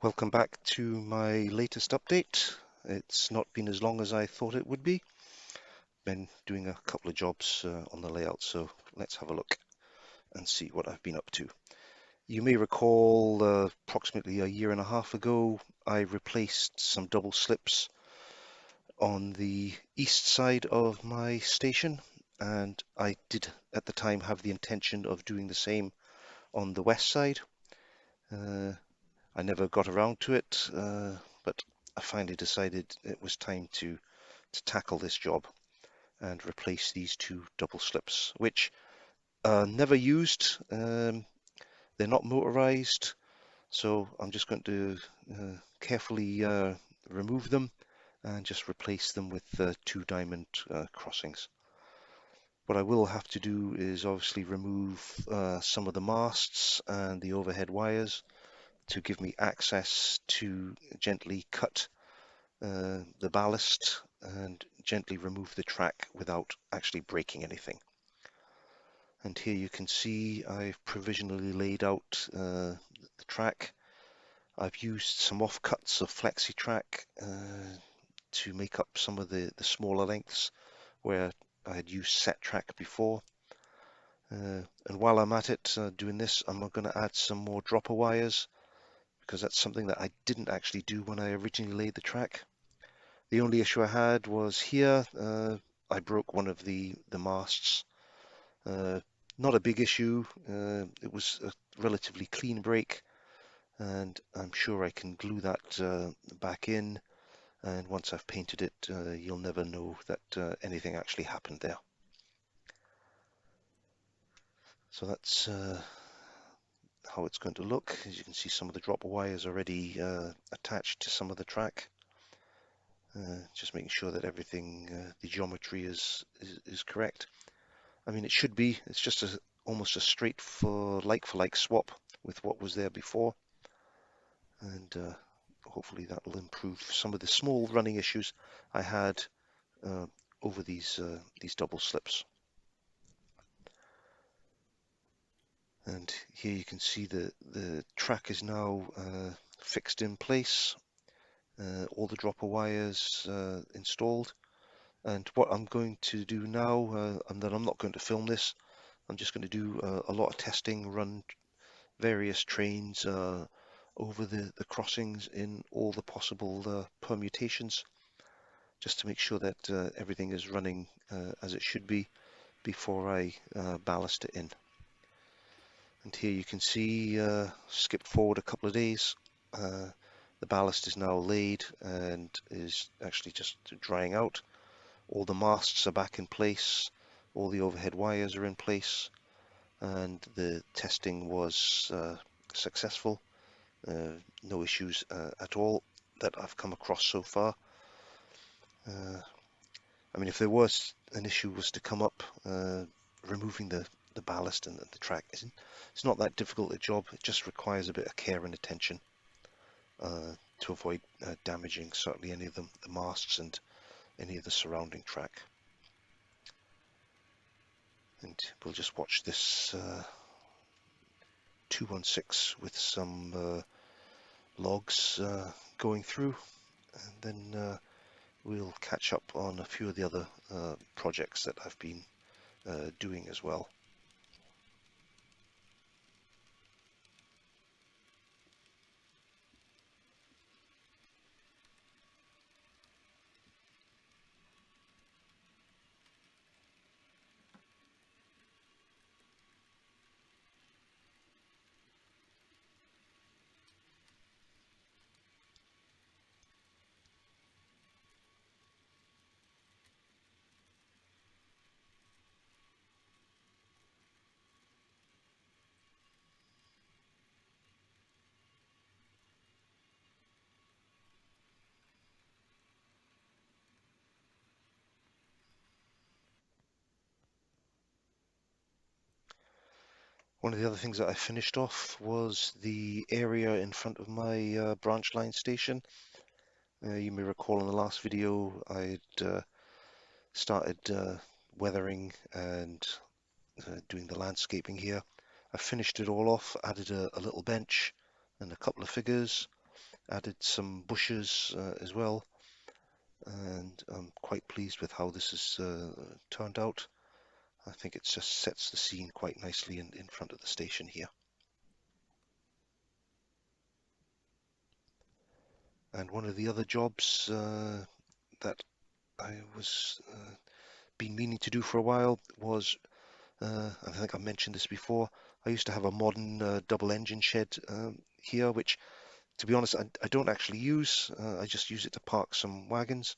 Welcome back to my latest update. It's not been as long as I thought it would be. Been doing a couple of jobs on the layout, so let's have a look and see what I've been up to. You may recall approximately a year and a half ago, I replaced some double slips on the east side of my station, and I did at the time have the intention of doing the same on the west side. I never got around to it, but I finally decided it was time to tackle this job and replace these two double slips, which are never used. They're not motorized, so I'm just going to carefully remove them and just replace them with two diamond crossings. What I will have to do is obviously remove some of the masts and the overhead wires to give me access to gently cut the ballast and gently remove the track without actually breaking anything. And here you can see I've provisionally laid out the track. I've used some offcuts of flexi track to make up some of the smaller lengths where I had used set track before. And while I'm at it doing this, I'm going to add some more dropper wires because that's something that I didn't actually do when I originally laid the track. The only issue I had was here. I broke one of the masts. Not a big issue. It was a relatively clean break, and I'm sure I can glue that back in. And once I've painted it, you'll never know that anything actually happened there. So that's how it's going to look. As you can see, some of the dropper wires already attached to some of the track. Just making sure that everything, the geometry is correct. I mean, it should be. It's just almost a straight for like swap with what was there before, and hopefully that will improve some of the small running issues I had over these double slips. And here you can see the track is now fixed in place. All the dropper wires installed. And what I'm going to do now, and then I'm not going to film this, I'm just going to do a lot of testing, run various trains over the crossings in all the possible permutations, just to make sure that everything is running as it should be before I ballast it in. And here you can see, skip forward a couple of days, the ballast is now laid and is actually just drying out. All the masts are back in place, all the overhead wires are in place, and the testing was successful. No issues at all that I've come across so far. I mean, if there was an issue was to come up, removing the ballast and the track, it's not that difficult a job. It just requires a bit of care and attention to avoid damaging certainly any of the masts and any of the surrounding track. And we'll just watch this 216 with some logs going through, and then we'll catch up on a few of the other projects that I've been doing as well. One of the other things that I finished off was the area in front of my branch line station. You may recall in the last video I'd started weathering and doing the landscaping here. I finished it all off, added a little bench and a couple of figures, added some bushes as well, and I'm quite pleased with how this has turned out. I think it just sets the scene quite nicely in front of the station here. And one of the other jobs that I was been meaning to do for a while was, I think I mentioned this before, I used to have a modern double engine shed here, which, to be honest, I don't actually use. I just use it to park some wagons.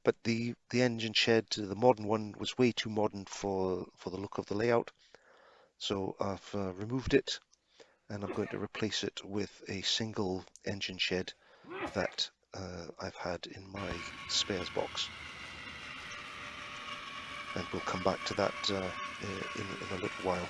But the engine shed, the modern one, was way too modern for the look of the layout. So I've removed it, and I'm going to replace it with a single engine shed that I've had in my spares box. And we'll come back to that in a little while.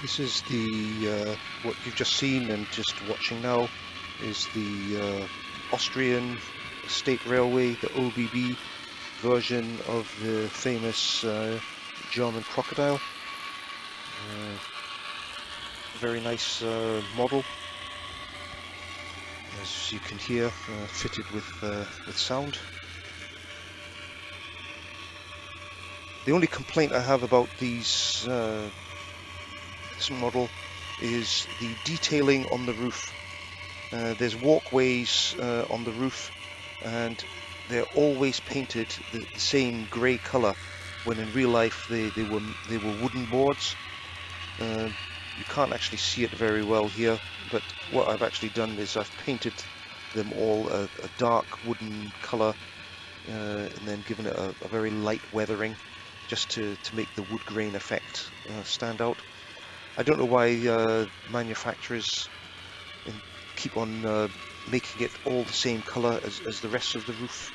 This is the what you've just seen and just watching now is the Austrian State Railway, the OBB version of the famous German crocodile. Very nice model, as you can hear, fitted with sound. The only complaint I have about this model is the detailing on the roof. There's walkways on the roof, and they're always painted the same grey colour, when in real life they were wooden boards. You can't actually see it very well here, but what I've actually done is I've painted them all a dark wooden colour, and then given it a very light weathering, just to make the wood grain effect stand out. I don't know why manufacturers keep on making it all the same colour as the rest of the roof,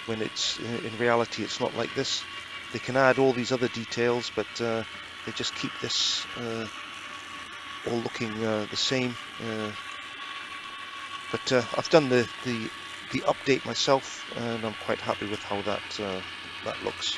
when it's in reality it's not like this. They can add all these other details, but they just keep this all looking the same. But I've done the update myself, and I'm quite happy with how that looks.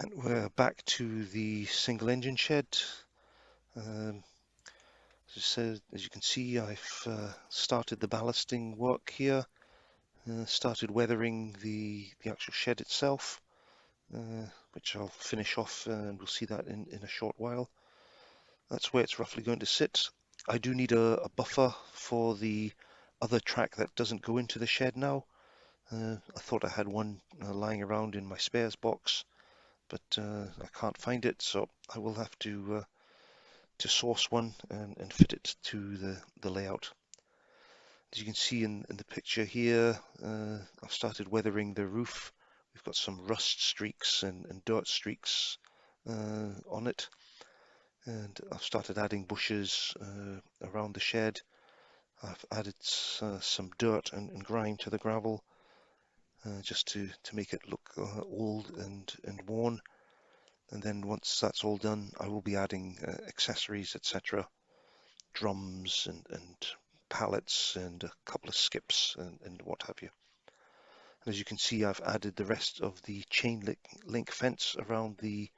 And we're back to the single engine shed. As you can see, I've started the ballasting work here, started weathering the actual shed itself, which I'll finish off, and we'll see that in a short while. That's where it's roughly going to sit. I do need a buffer for the other track that doesn't go into the shed now. I thought I had one lying around in my spares box, but I can't find it, so I will have to source one and fit it to the layout. As you can see in the picture here, I've started weathering the roof. We've got some rust streaks and dirt streaks on it, and I've started adding bushes around the shed. I've added some dirt and grime to the gravel, just to make it look old and worn. And then once that's all done, I will be adding accessories, etc., drums and pallets and a couple of skips and what have you. And as you can see, I've added the rest of the chain link fence around the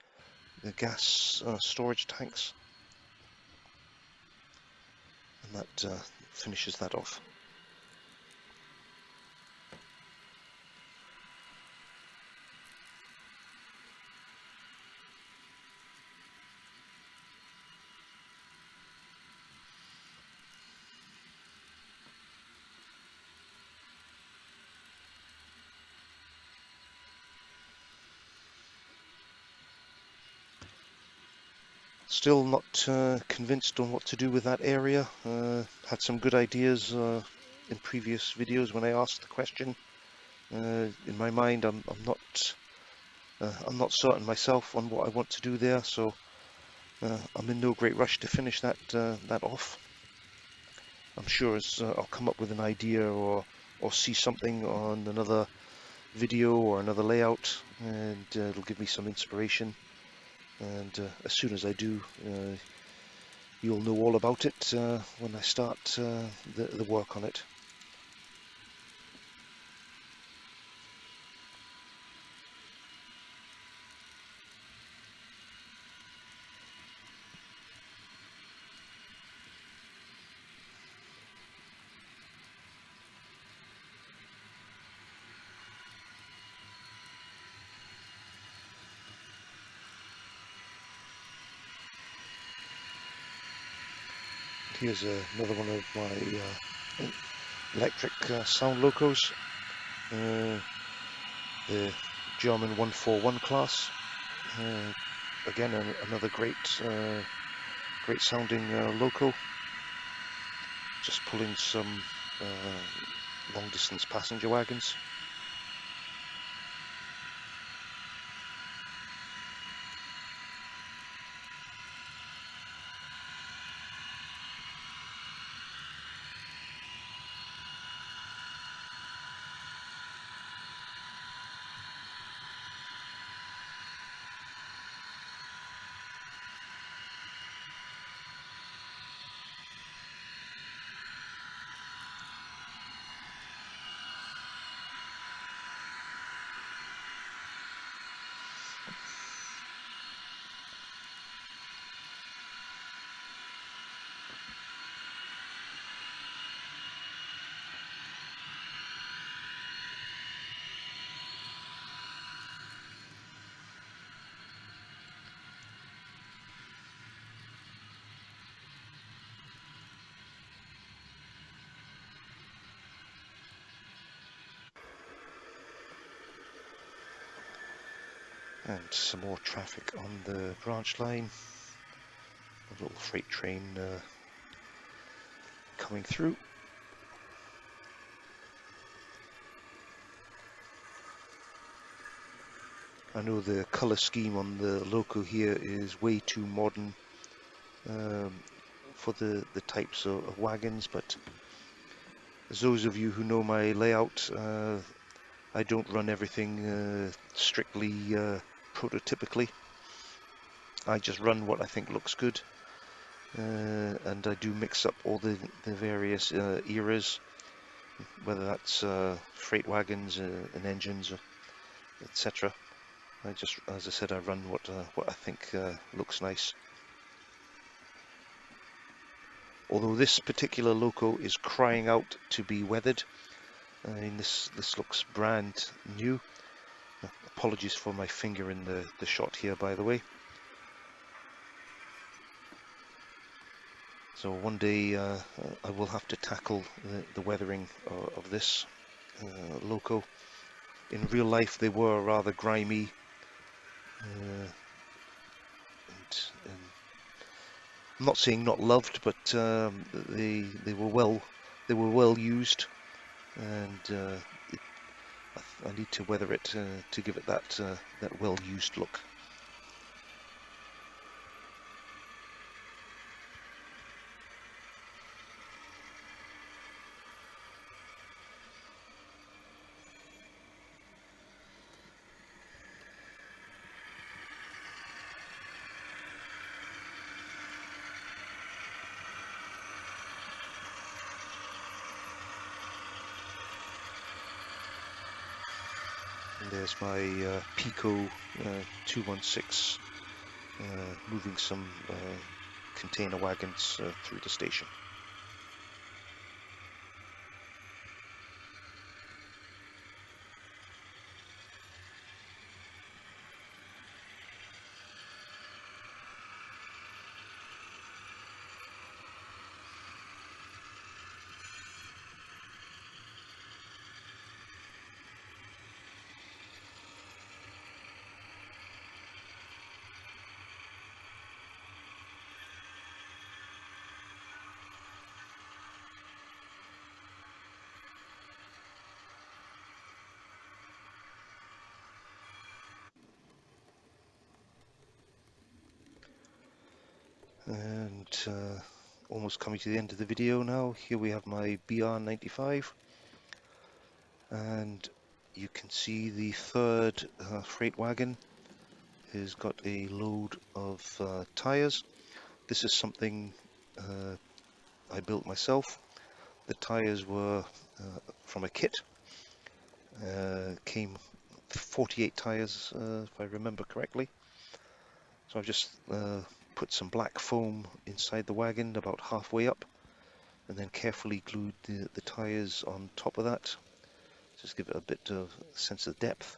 gas storage tanks, and that finishes that off. Still not convinced on what to do with that area. Had some good ideas in previous videos when I asked the question. In my mind, I'm not certain myself on what I want to do there, so I'm in no great rush to finish that off. I'm sure as I'll come up with an idea or see something on another video or another layout, and it'll give me some inspiration. And as soon as I do, you'll know all about it when I start the work on it. Here's another one of my electric sound locos, the German 141 class. Again, another great sounding loco. Just pulling some long distance passenger wagons. And some more traffic on the branch line. A little freight train coming through. I know the colour scheme on the loco here is way too modern for the types of wagons, but as those of you who know my layout, I don't run everything strictly prototypically. I just run what I think looks good, and I do mix up all the various eras, whether that's freight wagons and engines, etc. I just, as I said, I run what I think looks nice. Although this particular loco is crying out to be weathered. I mean, this looks brand new. Apologies for my finger in the shot here, by the way. So one day I will have to tackle the weathering of this loco. In real life, they were rather grimy, and I'm not saying not loved, but they were well used, and I need to weather it to give it that well used look. And there's my Pico 216 moving some container wagons through the station. And almost coming to the end of the video now. Here we have my BR95, and you can see the third freight wagon has got a load of tires. This is something I built myself. The tires were from a kit. Came 48 tires, if I remember correctly. So I've just put some black foam inside the wagon about halfway up, and then carefully glued the tires on top of that. Just give it a bit of sense of depth.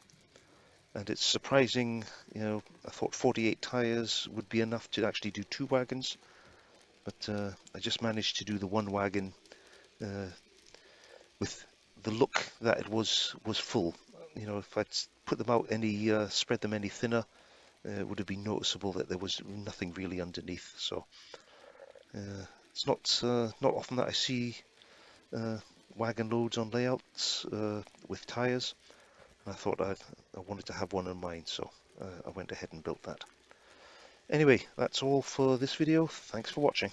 And it's surprising, you know, I thought 48 tires would be enough to actually do 2 wagons, but I just managed to do the 1 wagon with the look that it was full. You know, if I'd put them out any, spread them any thinner, it would have been noticeable that there was nothing really underneath. So it's not often that I see wagon loads on layouts with tires, and I thought I wanted to have one in mind, so I went ahead and built that. Anyway, that's all for this video. Thanks for watching.